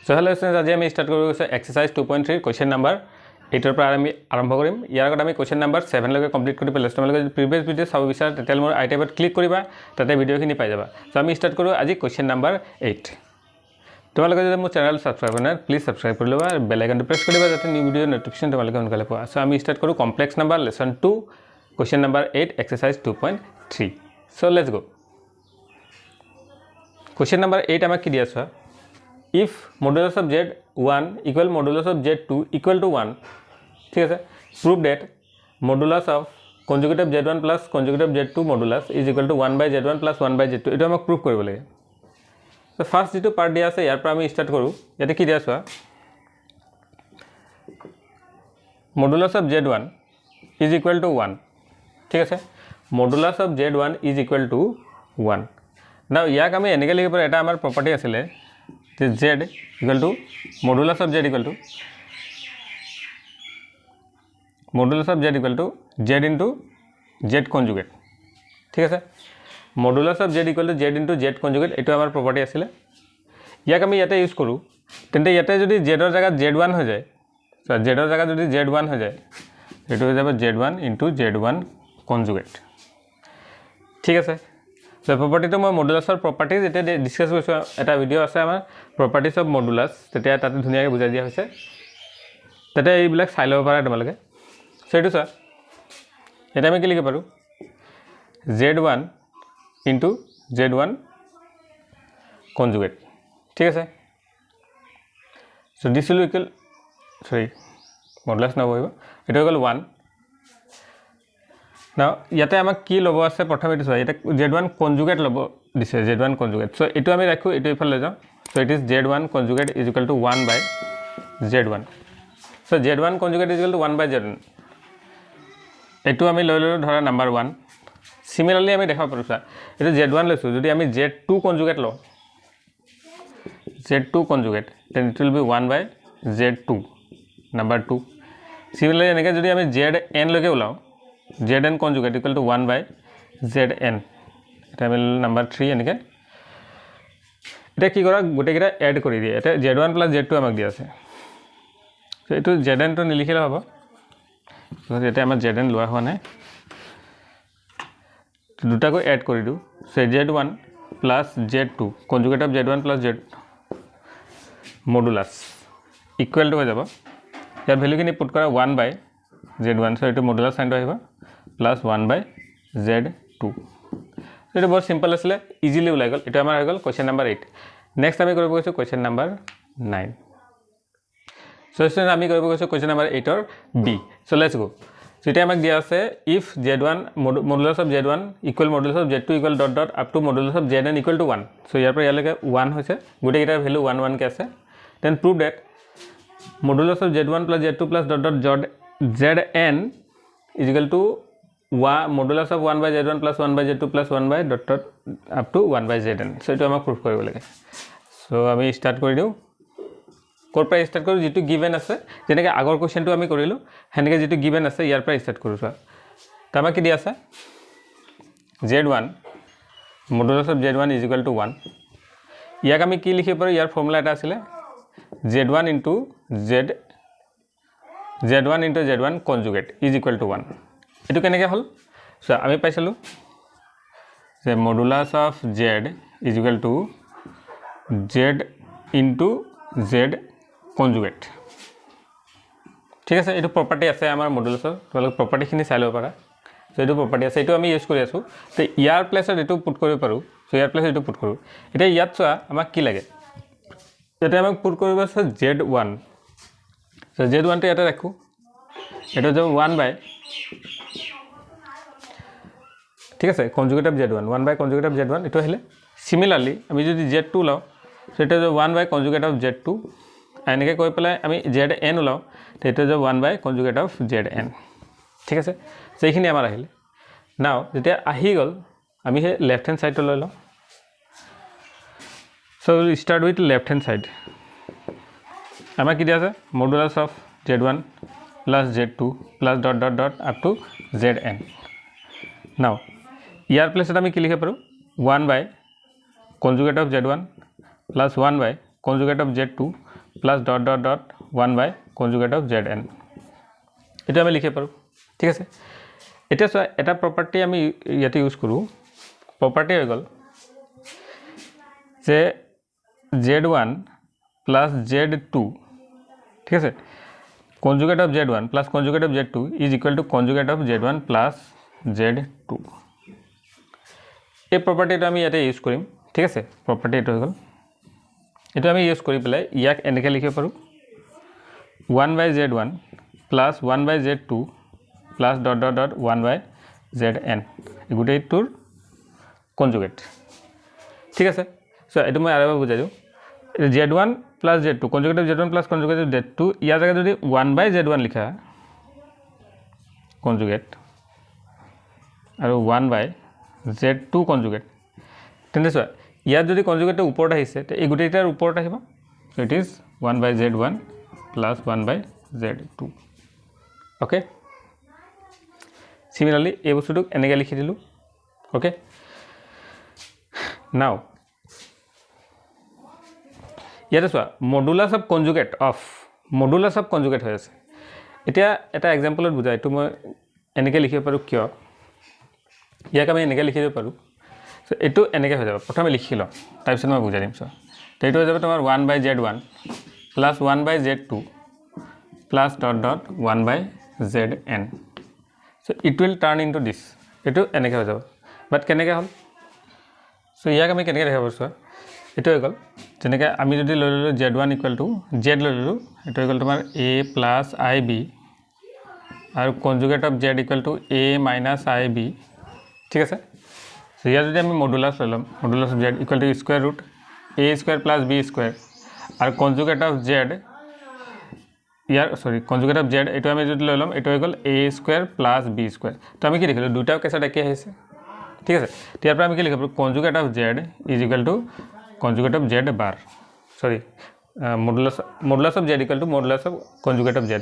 So hello' students, আজি আমি start কৰিব গৈছোঁ এক্সাৰচাইজ 2.3 কুৱেশ্যন নাম্বাৰ 8ৰ পৰা আমি আৰম্ভ কৰিম। ইয়াৰ আগত আমি কুৱেশ্যন নাম্বাৰ 7লৈকে কমপ্লিট কৰি পেলাইছোঁ। তোমালোকে যদি প্ৰিভিয়াছ ভিডিঅ' চাব বিচাৰা তেতিয়াহ'লে মোৰ আই টাইপত ক্লিক কৰিবা, তাতে ভিডিঅ'খিনি পাই যাবা। সো আমি ষ্টাৰ্ট কৰোঁ আজি কুৱেশ্যন নাম্বাৰ 8। তোমালোকে যদি মোৰ চেনেল ছাবস্ক্ৰাইব কৰা নাই প্লিজ ছাবস্ক্ৰাইব কৰি ল'বা, বেল আইকনটো প্ৰেছ কৰি দিবা যাতে নিউ ভিডিঅ'ৰ নটিফিকেশ্যন তোমালোকে সোনকালে পোৱা। সো আমি ষ্টাৰ্ট কৰোঁ complex number lesson 2 question number 8 exercise 2.3। So let's go. Question number 8 আমাক কি দিয়া আছে? If modulus of Z1 equal modulus of Z2 equal to 1, ঠিক আছে, prove that modulus of conjugate of Z1 plus conjugate of Z2 modulus is equal to 1 by Z1 plus 1 by Z2. এইটো আমাক prove কৰিব লাগে। তো first যেটো part দিয়া আছে ইয়াৰ পৰা আমি ষ্টাৰ্ট কৰোঁ। ইয়াতে কি দিয়া আছে? modulus of Z1 is equal to 1, ঠিক আছে, modulus of Z1 is equal to 1. now ইয়াক আমি এনেকৈ লিখিব পাৰোঁ, এটা আমাৰ প্ৰপাৰ্টি আছিলে z equal to modulus of z equal to z into z conjugate, ঠিক আছে, modulus of z equal to z into z conjugate এইটো আমাৰ প্ৰপাৰ্টি আছিলে। ইয়াক আমি ইয়াতে ইউজ কৰোঁ, তেন্তে ইয়াতে যদি z-ৰ জাগাত z1 হৈ যায়, z-ৰ জাগাত যদি z1 হৈ যায় এইটো হৈ যাব z1 into z1 conjugate, ঠিক আছে। সো প্ৰপাৰ্টিটো মই মডুলাছৰ প্ৰপাৰ্টিজ এতিয়া ডিছকাছ কৰিছোঁ। এটা ভিডিঅ' আছে আমাৰ প্ৰপাৰ্টিজ অফ মডুলাছ, তেতিয়া তাতে ধুনীয়াকৈ বুজাই দিয়া হৈছে, তাতে এইবিলাক চাই ল'ব পাৰা তোমালোকে। সো এইটো চোৱা, এতিয়া আমি কি লিখিব পাৰোঁ? z1 into z1 কনজুগেট, ঠিক আছে। সো দিছ উইল ইকুৱেল, চৰি মডুলাছ নবহিব, এইটো হৈ গ'ল 1। now ইয়াতে আমাক কি ল'ব আছে প্ৰথমে এইটো চোৱা, ইয়াতে z1 কনজুগেট ল'ব দিছে, z1 কনজুগেট। সো এইটো আমি ৰাখোঁ, এইটো এইফালে লৈ যাওঁ। So it is z1 conjugate is equal to 1 by z1। So z1 conjugate is equal to 1 by z1, এইটো আমি লৈ ল'লোঁ ধৰা নাম্বাৰ 1। চিমিলাৰলি আমি দেখাব পাৰোঁ, চোৱা এইটো z1 লৈছোঁ, যদি আমি z2 কনজুগেট লওঁ, z2 conjugate then it will be 1 by z2 number 2। Similarly এনেকৈ যদি আমি zn লৈকে ওলাওঁ, zn conjugate equal to 1 by zn, এটা আমি নাম্বাৰ 3 এনেকৈ। এতিয়া কি কৰা, গোটেইকেইটা এড কৰি দিয়ে। এতিয়া z1 প্লাছ z2 আমাক দিয়া আছে, তো এইটো znটো নিলিখিলে হ'ব, এতিয়া আমাৰ zn লোৱা হোৱা নাই, দুটাকৈ এড কৰি দিওঁ। So z1 plus z2 conjugate of z1 plus z modulus equal to হৈ যাব, ইয়াৰ ভেলুখিনি পুট কৰা 1 বাই z1, সো এইটো মডুলাছ চাইনটো আহিব প্লাছ 1 বাই z2। এইটো বহুত চিম্পল আছিলে, ইজিলি ওলাই গ'ল। এইটো আমাৰ হৈ গ'ল কুৱেশ্যন নাম্বাৰ 8। নেক্সট আমি কৰিব গৈছোঁ কুৱেশ্যন নাম্বাৰ 9। সো ষ্টুডেণ্ট আমি কৰিব গৈছোঁ কুৱেশ্যন নাম্বাৰ 8ৰ B. So let's go. So এতিয়া আমাক দিয়া আছে if z1 modulus of z1 equal modulus of z2 equal dot dot up to modulus of zn equal to 1। So ইয়াৰ পৰা ইয়ালৈকে 1 হৈছে, গোটেইকেইটাৰ ভেলু 1 1কৈ আছে। Then prove that modulus of z1 plus z2 plus dot dot zn is equal to modulus of 1 by z1 plus 1 by z2 plus 1 by dot dot up to 1 by zn। So এইটো আমাক proof কৰিব লাগে। So আমি start কৰি দিওঁ, ক'ৰ পৰা start কৰোঁ, যিটো গিভেন আছে, যেনেকৈ আগৰ কুৱেশ্যনটো আমি কৰিলোঁ সেনেকৈ যিটো গিভেন আছে ইয়াৰ পৰা ষ্টাৰ্ট কৰোঁ। চোৱা, তো আমাক কি দিয়া আছে, z1 modulus of z1 is equal to 1। ইয়াক আমি কি লিখিব পাৰোঁ, ইয়াৰ ফৰ্মুলা এটা আছিলে z1 into z1 conjugate is equal to 1। এইটো কেনেকৈ হ'ল? চোৱা, আমি পাইছিলোঁ যে modulus of z is equal two z into z conjugate, ঠিক আছে। এইটো প্ৰপাৰ্টি আছে আমাৰ মডুলাছৰ, তোমালোকে প্ৰপাৰ্টিখিনি চাই ল'ব পাৰা। চ' এইটো প্ৰপাৰ্টি আছে, এইটো আমি ইউজ কৰি আছোঁ। তো ইয়াৰ প্লেছত এইটো পুট কৰিব পাৰোঁ। চ' ইয়াৰ প্লেছত এইটো পুট কৰোঁ। এতিয়া ইয়াত চোৱা আমাক কি লাগে, ইয়াতে আমাক পুট কৰিব আছে z1। চ' z1টো ইয়াতে ৰাখোঁ, এইটো যাব 1 বাই, ঠিক আছে, conjugate of z1, 1 by conjugate of z1 এইটো আহিলে। চিমিলাৰলি আমি যদি z2 ওলাওঁ, সেইটো যাব 1 বাই কনজুগেট অফ z2, এনেকৈ কৈ পেলাই আমি zn ওলাওঁ, সেইটো যাব 1 বাই কনজুগেট অফ zn, ঠিক আছে। চ' এইখিনি আমাৰ আহিলে। নাও যেতিয়া আহি গ'ল, আমি সেই লেফ্ট হেণ্ড ছাইডটো লৈ লওঁ। So' start with left hand side. আমাৰ কি দিয়া আছে, modulus of z1 plus z2 plus dot dot dot up to zn। Now ইয়াৰ প্লেছত আমি কি লিখিব পাৰোঁ, 1 by conjugate of z1 plus 1 by conjugate of z2 plus dot dot dot 1 by conjugate of z n এইটো আমি লিখিব পাৰোঁ ঠিক আছে এতিয়া চোৱা এটা প্ৰপাৰ্টি আমি ইয়াতে ইউজ কৰোঁ প্ৰপাৰ্টি হৈ গ'ল যে z1 প্লাছ z2 ঠিক আছে conjugate of z1 plus conjugate of z2 is equal two conjugate of z1 plus z2 এই প্ৰপাৰ্টিটো আমি ইয়াতে ইউজ কৰিম ঠিক আছে প্ৰপাৰ্টি এইটো হৈ গ'ল এইটো আমি ইউজ কৰি পেলাই ইয়াক এনেকৈ লিখিব পাৰোঁ 1 by z1 plus 1 by z2 plus dot dot dot 1 by zn এই গোটেইটোৰ কনজুগেট ঠিক আছে সো এইটো মই আৰু এবাৰ বুজাই দিওঁ z1 plus z2 conjugate of z1 plus conjugate of z2 ইয়াৰ জেগাত যদি 1 বাই z1 লিখা কনজুগেট আৰু 1 বাই z2 কনজুগেট তেন্তে চোৱা ইয়াত যদি কনজুগেটটো ওপৰত আহিছে তে এই গোটেইটাৰ ওপৰত আহিব so it is 1 by z1 plus 1 by z2 okay similarly এই বস্তুটোক এনেকৈ লিখি দিলোঁ ওকে নাও ইয়াতে চোৱা মডুলাছ অফ কনজুগেট হৈ আছে এতিয়া এটা এক্সাম্পলত বুজাই এইটো মই এনেকৈ লিখিব পাৰোঁ কিয় ইয়াক আমি এনেকৈ লিখিব পাৰোঁ সো এইটো এনেকৈ হৈ যাব প্ৰথমে লিখি লওঁ তাৰপিছত মই বুজাই দিম চোৱা তো এইটো হৈ যাব তোমাৰ 1 by z1 plus 1 by z2 plus dot dot 1 by zn so it will turn into this এইটো এনেকৈ হৈ যাব বাট কেনেকৈ হ'ল সো ইয়াক আমি কেনেকৈ দেখাব চোৱা এইটো হৈ গ'ল যেনেকৈ আমি যদি লৈ ল'লোঁ z1 ইকুৱেল টু z লৈ ল'লোঁ এইটো হৈ গ'ল তোমাৰ a প্লাছ ib আৰু conjugate of z equal two a minus ib ঠিক আছে সো ইয়াত যদি আমি মডুলাছ লৈ ল'ম modulus of z equal to square root a square plus b square আৰু কনজুগেট অফ z ইয়াৰ কনজুগেট অফ z এইটো আমি যদি লৈ ল'ম এইটো হৈ গ'ল a square plus b square তো আমি কি লিখিলোঁ দুটাও কেছত একে আহিছে ঠিক আছে ইয়াৰ পৰা আমি কি লিখিব পাৰোঁ conjugate of z is equal two conjugate of z bar modulus of z equal two modulus of conjugate of z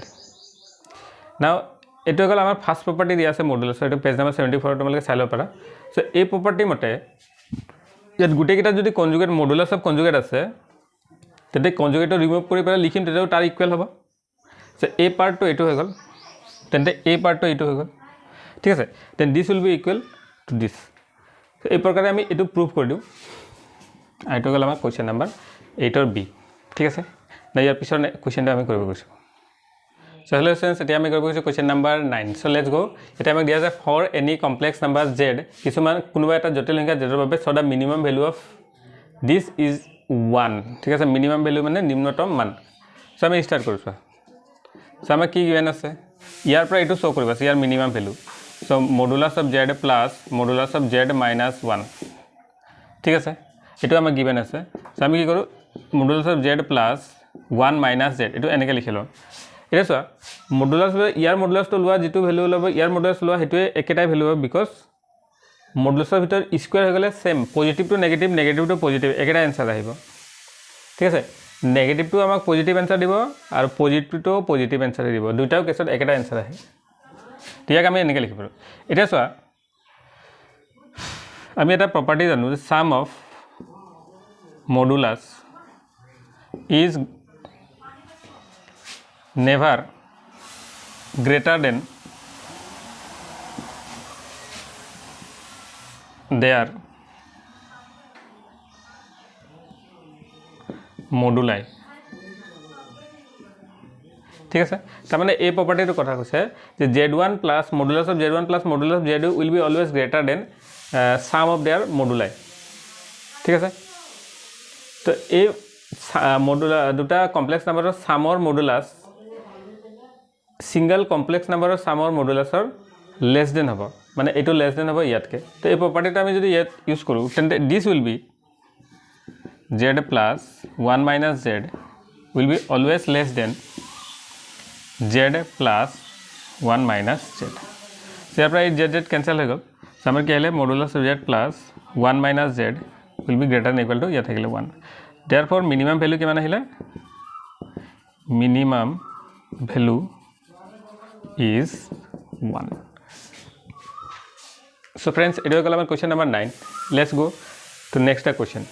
নাও এইটো হৈ গ'ল আমাৰ ফাৰ্ষ্ট প্ৰপাৰ্টি দিয়া আছে মডুলাছ এইটো পেজ নাম্বাৰ 74 তোমালোকে চাই ল'ব পাৰা সো এই প্ৰপাৰ্টি মতে ইয়াত গোটেইকেইটা যদি কনজুগেট মডুলাছ অফ কনজুগেট আছে তেন্তে কনজুগেটটো ৰিমুভ কৰি পেলাই লিখিম তেতিয়াও তাৰ ইকুৱেল হ'ব সো এই পাৰ্টটো এইটো হৈ গ'ল তেন্তে এই পাৰ্টটো এইটো হৈ গ'ল ঠিক আছে then this will be equal to this so এই প্ৰকাৰে আমি এইটো প্ৰুভ কৰি দিওঁ এইটো হ'ল আমাৰ কুৱেশ্যন নাম্বাৰ 8 বি ঠিক আছে না ইয়াৰ পিছৰ কুৱেশ্যনটো আমি কৰিব গৈছোঁ সো হেল্ল' ষ্টুডেণ্টছ এতিয়া আমি কৰিব গৈছোঁ কুৱেশ্যন নাম্বাৰ 9 সো লেটছ গ' এতিয়া আমাক দিয়া আছে for any complex number z কিছুমান কোনোবা এটা জটিল সংখ্যা জেডৰ বাবে so the minimum value of this is 1 ঠিক আছে মিনিমাম ভেলু মানে নিম্নতম মান সো আমি ষ্টাৰ্ট কৰিছোঁ সো আমাক কি গিভেন আছে ইয়াৰ পৰা এইটো শ্ব' কৰিব আছে ইয়াৰ minimum value so modulus of z plus modulus of z minus 1 ঠিক আছে এইটো আমাক গিভেন আছে সো আমি কি কৰোঁ modulus of z plus 1 minus z এইটো এনেকৈ লিখি লওঁ এতিয়া চোৱা মডুলাছ ইয়াৰ মডুলাছটো লোৱা যিটো ভেলু ল'ব ইয়াৰ মডুলাছ লোৱা সেইটোৱে একেটাই ভেলু হ'ব বিকজ মডুলাছৰ ভিতৰত স্কুৱেৰ হৈ গ'লে ছেম পজিটিভটো নেগেটিভ নেগেটিভটো পজিটিভ একেটা এনচাৰ আহিব ঠিক আছে নেগেটিভটো আমাক পজিটিভ এনচাৰ দিব আৰু পজিটিভটো পজিটিভ এনচাৰ দিব দুটাও কেছত একেটা এনচাৰ আহে ইয়াক আমি এনেকৈ লিখিব পাৰোঁ এতিয়া চোৱা আমি এটা প্ৰপাৰ্টি জানো যে sum of modulus is never greater than their moduli ঠিক আছে তাৰমানে এই প্ৰপাৰ্টিটোৰ কথা কৈছে যে z1 plus modulus of z1 plus modulus of z2 will be always greater than sum of their moduli ঠিক আছে তো এই মডুলা দুটা কমপ্লেক্স নাম্বাৰৰ সামৰ মডুলাছ সিঙ্গল কমপ্লেক্স নাম্বাৰৰ সামৰ মডুলাছৰ লেছ দেন হ'ব মানে এইটো লেছ দেন হ'ব ইয়াতকৈ তো এই প্ৰপাৰ্টিটো আমি যদি ইয়াত ইউজ কৰোঁ তেন্তে this will be z plus 1 minus z will be always less than z plus 1 minus z ইয়াৰ পৰা এই z কেঞ্চেল হৈ গ'ল সো আমাৰ কি আহিলে modulus of z plus 1 minus z will B greater than equal to ইয়াত থাকিলে 1 দেয়াৰ ফৰ মিনিমাম ভেলু কিমান আহিলে minimum value is 1 so friends it is our question number 9 let's go to next question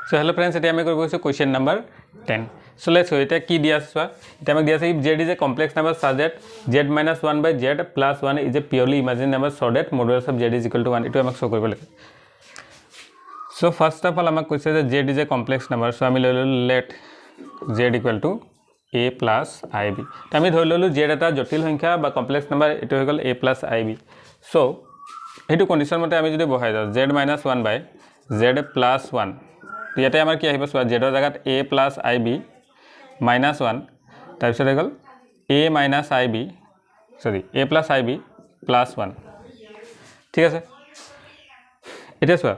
so hello friends today I am going to question number 10 So let's go. It ki diya ase it amak diya ase if z is a complex number such that z minus 1 by z plus 1 is a purely imaginary number so that modulus of z is equal to 1. It amak show koribo lage. So first of all amak koise je z is a complex number, so ami loi lolu let z equal to a plus ib. To ami dhori lolu z eta jotil সংখ্যা বা complex number etu hoy gol a plus ib. So etu condition mote ami jodi bohai jao z minus 1 by z plus 1. তো ইয়াতে আমাৰ কি আহিব সোৱা z ৰ জাগাত a plus ib minus 1 তাৰ পিছত হৈ গল a minus ib sorry a plus ib plus 1 ঠিক আছে এটা সোৱা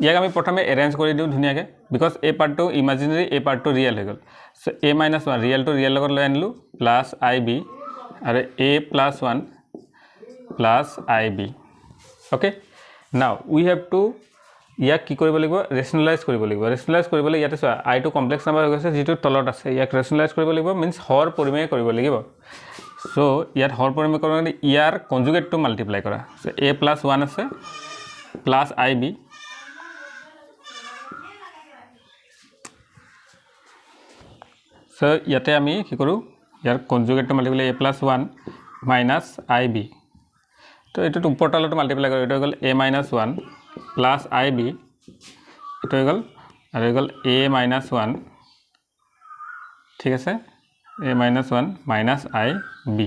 ইয়াক আমি প্ৰথমে এৰেঞ্জ কৰি দিও ধুনিয়াকে because a part to imaginary a part to real হৈ গল so a minus 1 real to real লগত লৈ আনিলো plus ib আৰু a plus 1 plus ib okay now we have to ইয়াক কি কৰিব লাগিব ৰেশনালাইজ কৰিব ইয়াতে চোৱা i টো কমপ্লেক্স নাম্বাৰ হৈ গৈছে যেটো তলত আছে ইয়াক ৰেশনালাইজ কৰিব লাগিব মিন্স হৰ পৰিমেয় কৰিব লাগিব সো ইয়াত হৰ পৰিমেয় কৰিবলৈ ইয়াৰ কনজুগেট টো মাল্টিপ্লাই কৰা সো a plus 1 আছে plus ib সো ইয়াতে আমি কি কৰো ইয়াৰ কনজুগেট টো multiply a plus 1 minus ib তো এটো উপৰতলটো মাল্টিপ্লাই কৰা এটো হ'ল a minus 1 plus ib এটো হৈ গল আৰু হৈ গল a minus 1 ঠিক আছে a minus 1 minus ib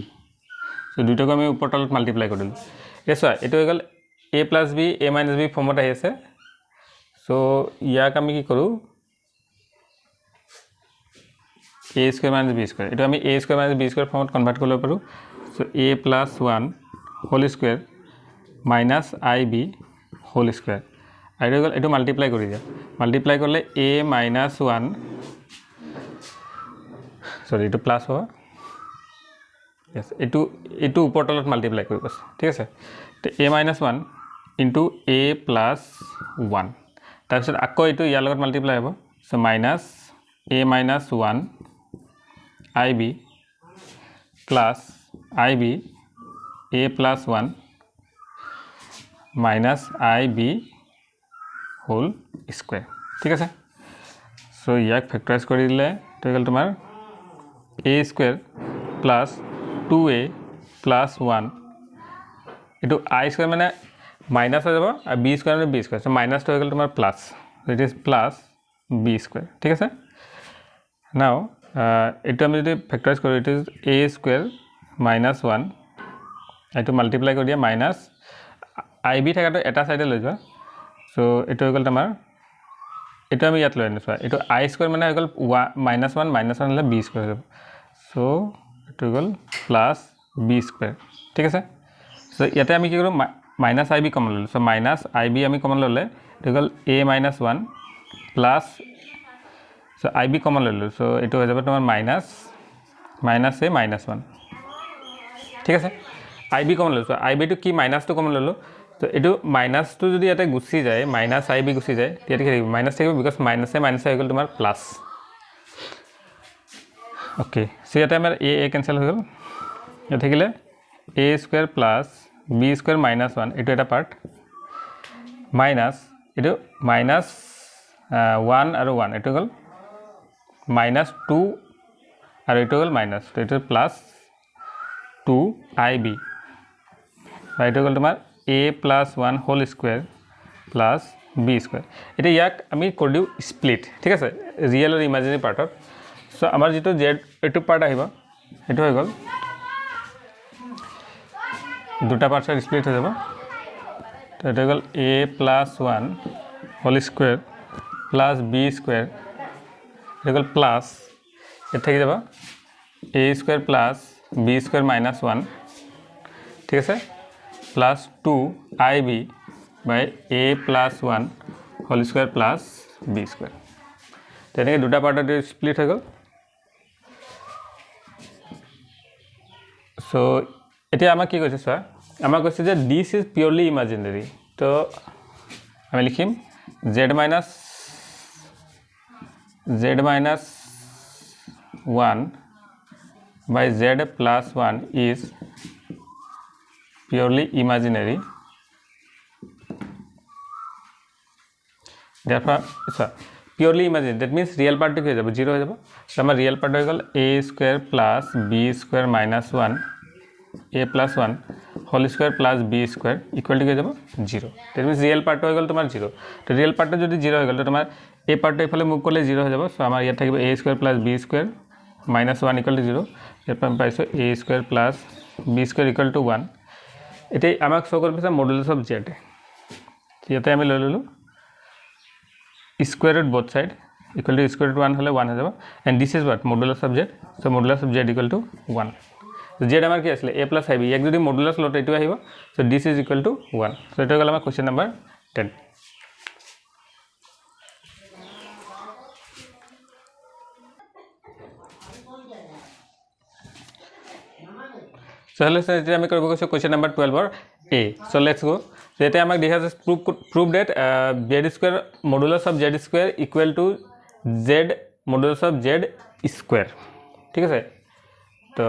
so দুইটাক আমি উপৰতলত মাল্টিপ্লাই কৰিলো এসো এটো হৈ গল a plus b a minus b ফৰ্মত আহি আছে সো ইয়াক আমি কি কৰো a square minus b square এটো আমি a square minus b square ফৰ্মত কনভাৰ্ট কৰিব পাৰো so a plus 1 whole square minus ib whole square আইটো গল এটো মাল্টিপ্লাই কৰি দিয়া মাল্টিপ্লাই কৰলে a minus 1 সৰি এটো প্লাস হবে yes এটো উপৰতলত মাল্টিপ্লাই কৰিব আছে ঠিক আছে তো a minus 1 into a plus 1 তাৰপিছত আকৌ এটো ইয়াৰ লগত মাল্টিপ্লাই হ'ব so minus a minus 1 ib plus ib a plus 1 minus ib whole square ঠিক আছে সো ইয়াক ফ্যাক্টরাইজ কৰি দিলে তো গল তোমাৰ a square plus 2a plus 1 এটো i square মানে মাইনাস হৈ যাব আৰু b square মানে b square সো মাইনাস তো হৈ গল তোমাৰ plus it is plus b square ঠিক আছে নাও এটো আমি যদি ফ্যাক্টরাইজ কৰো it is a square minus 1 এটো মাল্টিপ্লাই কৰি দিয়া মাইনাস ib থাকাটো এটা সাইডে লৈ যোৱা সো এটো হৈ গল তোমাৰ এটো আমি ইয়াত লৈ আনিছো এটো i স্কয়ার মানে হৈ গল -1 হলে b স্কয়ার হ'ব সো এটো হৈ গল প্লাস b স্কয়ার ঠিক আছে সো ইয়াতে আমি কি কৰো মাইনাস ib কমন ললো সো মাইনাস ib আমি কমন ললে এটো হৈ গল a minus 1 plus so ib common ললো সো এটো হৈ যাব তোমাৰ মাইনাস a minus 1 ঠিক আছে ib কমন ললো সো ib টো কি মাইনাস টো কমন ললো তো এটো মাইনাস টো যদি ইয়াতে গুছি যায় মাইনাস ib গুছি যায় ইয়াতে কি থাকিব মাইনাস থাকিব বিকজ মাইনাস হৈ গল তোমাৰ প্লাস ওকে সো ইয়াতে আমাৰ a ক্যান্সেল হৈ গল ইয়াতে থাকিলে a square plus b square minus 1 এটো এটা পার্ট মাইনাস এটো মাইনাস 1 আৰু 1 এটো গল minus 2 আৰু এটো গল মাইনাস তো এটো প্লাস 2ib বাই এটো গল তোমাৰ a plus 1 whole square plus b square এটা ইয়াক আমি কৰিও স্প্লিট ঠিক আছে ৰিয়েল আৰু ইমাজিনাৰি পাৰ্টত সো আমাৰ যেটো z এটো পাৰ্ট আহিব এটো হৈ গল দুটা পাৰ্টৰ স্প্লিট হৈ যাব তো এটো গল a plus 1 whole square plus b square এটো গল প্লাস এটা থাকি যাব a square plus b square minus 1 ঠিক আছে plus 2ib by a plus 1 whole square plus b square তেনেকৈ দুটা পাৰ্টত স্প্লিট হৈ গল সো এতিয়া আমাক কি কৈছে চোৱা আমাক কৈছে যে দিস ইজ পিওরলি ইমাজিনারি তো আমি লিখিম z minus 1 by z plus 1 is purely imaginary therefore purely imagine that means real পাৰ্টটো কি হৈ যাব 0 হৈ যাব তো আমাৰ ৰিয়েল পাৰ্ট হৈ গ'ল a square plus b square minus 1 a plus 1 whole square plus b square equal to কি হৈ যাব 0 ডেট মিনছ ৰিয়েল পাৰ্টটো হৈ গ'ল তোমাৰ 0 তো ৰিয়েল পাৰ্টটো যদি 0 হৈ গ'ল তো তোমাৰ a পাৰ্টটো ইফালে মুভ কৰিলে 0 হৈ যাব সো আমাৰ ইয়াত থাকিব a square plus b square minus 1 equal to 0 ইয়াত আমি পাইছো a square plus b square equal to 1 এতে আমাক শো কৰিব আছে মডুলাস অফ z ইয়াতে আমি লৈ ললো square root both side equal to square root 1 হলে 1 হৈ যাব and this is what modulus of z so modulus of z equal to 1 so z আমাৰ কি আছিল a plus ib এক যদি modulus লট এটো আহিব so this is equal to 1 so এটা গল আমাৰ question number 10 so let's say আমি কৰিব গৈছো question number 12 or a so let's go so এটা আমাক দেখা আছে prove that z square modulus of z square equal to z modulus of z square ঠিক আছে তো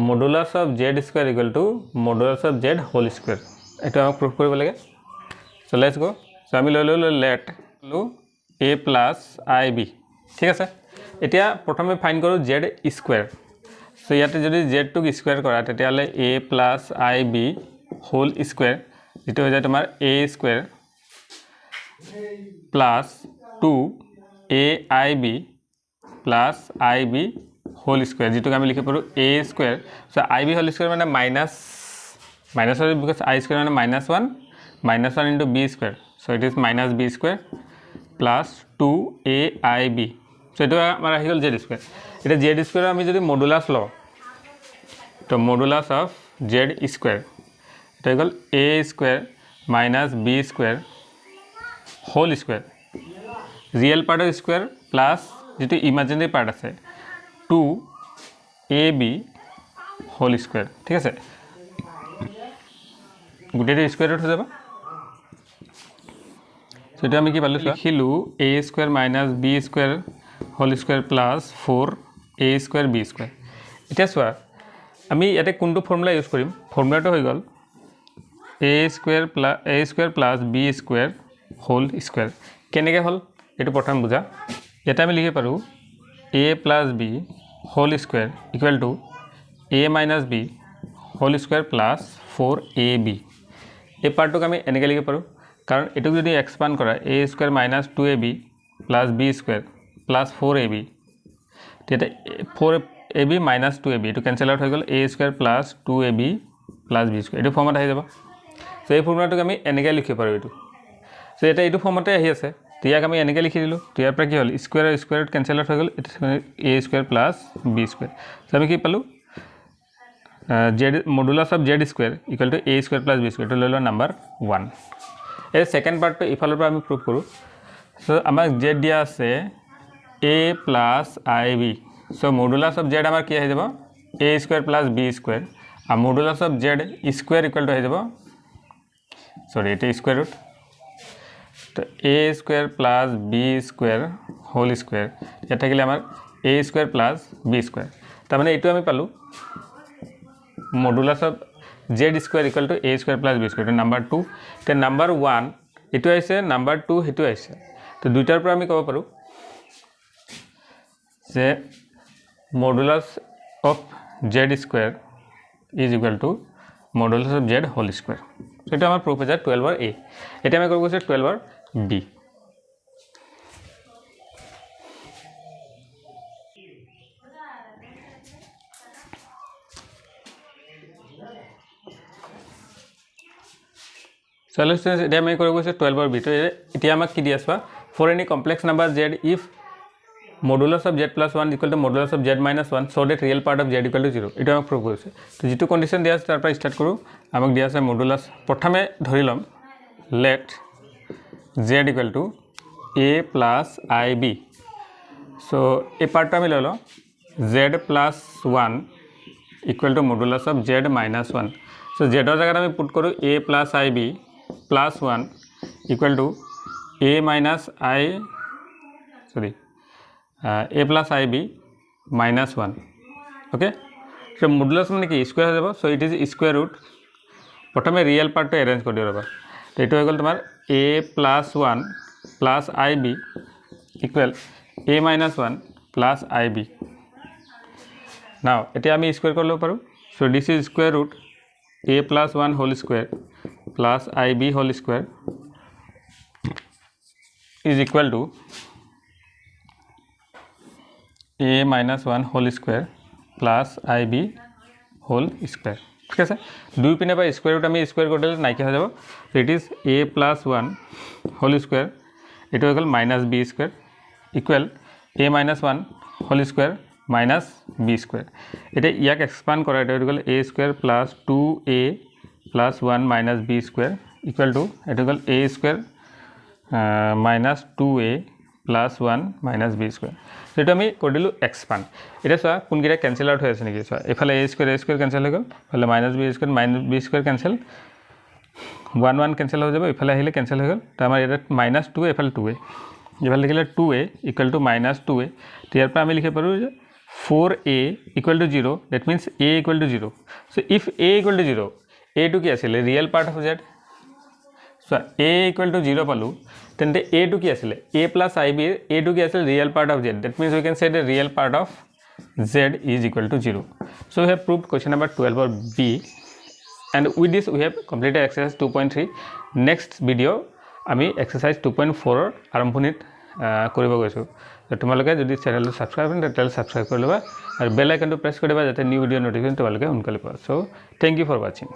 modulus of z square equal to modulus of z whole square এটা আমাক prove কৰিব লাগে so let's go so আমি লৈ ললো let a plus ib ঠিক আছে এতিয়া প্ৰথমে ফাইন্ড কৰো z square so ইয়াতে যদি z টুক স্কয়াৰ কৰা তেতিয়ালে a plus ib whole square যেটো হৈ যায় তোমাৰ a square plus 2aib plus ib whole square যেটো আমি লিখি পাৰো a square so ib whole square মানে minus because I square মানে -1 into b square so it is minus b square plus 2aib so এটা আমাৰ আহি গল z square এটা z square আমি যদি মডুলাস লও তো মডুলাস অফ z square এটা হৈ গল a square minus b square whole square real part of square plus যেটো imaginary part আছে 2ab whole square ঠিক আছে গুটেটো স্কয়ার রুট হৈ যাব সো এটা আমি কি পালো লিখিলু a square minus b square whole square plus 4a square b square এটা সোয়া আমি ইয়াতে কোনটো ফর্মুলা ইউজ কৰিম ফর্মুলাটো হৈ গল a square plus b square whole square কেনেকৈ হল এটো প্ৰথম বুজা এটা আমি লিখি পাৰো a plus b whole square equal to a minus b whole square plus 4ab এই পার্টটোক আমি এনেকৈ লিখি পাৰো কাৰণ এটোক যদি এক্সপান্ড কৰা a square minus 2ab plus b square plus 4ab তেতে 4ab minus 2ab এটো ক্যান্সেল আউট হৈ গল a square plus 2ab plus b square এটো ফর্মত আহি যাব সো এই ফর্মুলাটোক আমি এনেকৈ লিখি পাৰো এটো সো এটা এটো ফৰ্মতে আহি আছে ইয়াক আমি এনেকৈ লিখি দিলো ইয়াৰ পৰা কি হল স্কয়াৰ আৰু স্কয়াৰ ৰুট ক্যান্সেল আউট হৈ গল এটা a square plus b square so আমি কি পালো z modulus of z square equal to a square plus b square to ললো নাম্বার 1 এই সেকেন্ড পার্টটো ইফালৰ পৰা আমি প্ৰুভ কৰো সো আমাক z দিয়া আছে a plus ib so modulus of z আমাৰ কি হৈ যাব a square plus b square are modulus of z square equal to হৈ যাব সরি এটা স্কয়ার রুট তো a square plus b square whole square এটা থাকিলে আমাৰ a square plus b square তাৰ মানে এটো আমি পালো modulus of z square equal to a square plus b square to number 2 তে number 1 এটো আছে number 2 হেতু আছে তো দুইটাৰ পৰা আমি কব পাৰো যে modulus of z square is equal to modulus of z whole square so এটা আমাৰ প্ৰুফ হৈ যায় 12 or a এটা আমি কৰিব গৈছে 12 or b So let's say এটা আমি কৰিব গৈছে 12 or b তো এতিয়া আমাক কি দি আছে for any complex number z if modulus of z plus 1 equal to modulus of z minus 1 so that real part of z equal to 0 এটা আমাক প্রুভ কৰিছে তো যেটো কন্ডিশন দিয়া আছে তাৰ পৰা স্টাৰ্ট কৰো আমাক দিয়া আছে modulus প্ৰথমে ধৰি লম let z equal to a plus ib so এই পার্টটা আমি ললো z plus 1 equal to modulus of z minus 1 so z ৰ জায়গাত আমি পুট কৰো a plus ib plus 1 equal to a minus a plus ib minus 1 okay so modulus মানে কি স্কয়ার হৈ যাব so it is square root প্ৰথমে real পাৰ্টটো এৰেঞ্জ কৰি দিবা তো এটো হৈ গল তোমাৰ a plus 1 plus ib equal a minus 1 plus ib. Now এতিয়া আমি স্কোয়াৰ কৰিব পাৰো so this is square root a plus 1 whole square plus ib whole square is equal to a minus 1 whole square plus ib whole square. ঠিক আছে দুই পিনে বা square root আমি স্কোয়ার কৰি দিলে নাইকিয়া হৈ যাব it is a plus 1 whole square এটো হৈ গ'ল minus b square equal a minus 1 whole square minus b square. এটা ইয়াক এক্সপান্ড কৰা এটা হৈ গ'ল a square plus 2a plus 1 minus b square equal to এটা হৈ গ'ল a square minus 2a plus 1 minus b square. সেইটো আমি কৰি দিলো এক্সপান্ড এটা চোৱা কোনকেইটা কেনসেল আউট হৈ আছে নেকি চোৱা এফালে a square কেনসেল হৈ গ'ল ফালে minus b square cancel 1 1 cancel হৈ যাব ইফালে আহিলে কেনসেল হৈ গ'ল তো আমাৰ এটা -2 এফালে 2a ইফালে লিখিলে 2a equal to -2a ইয়াৰ পৰা আমি লিখিব পাৰো যে 4a equal to 0 that means a equal to 0 so if a equal to 0 a to কি আছিল real part of z so a equal to 0 পালো তেন্তে a to কি আছিল a plus ib a to কি আছিল real part of z that means we can say the real part of z is equal to 0 so we have proved question number 12 or b and with this we have completed exercise 2.3 next video আমি exercise 2.4 আৰম্ভণিত কৰিব গৈছো তো তোমালোকে যদি চেনেলটো subscribe কৰে তেতিয়াহ'লে সাবস্ক্ৰাইব কৰি ল'বা আৰু বেল আইকনটো প্ৰেছ কৰিবা যাতে নিউ ভিডিও নোটিফিকেশ্যন তোমালোকে সোনকালে পোৱা so thank you for watching